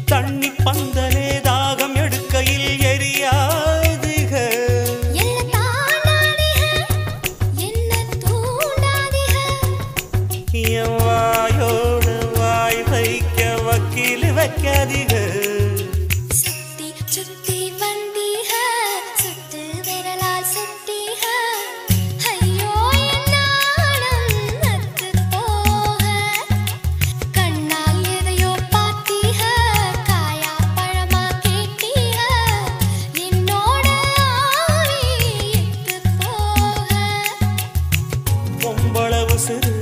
தண்ணி பந்தலே தாகம் எடுக்கையில் எரியாதுக வாயோடு வாய் வைக்க வக்கீல் வைக்காதீக பொம்பளவு சிறு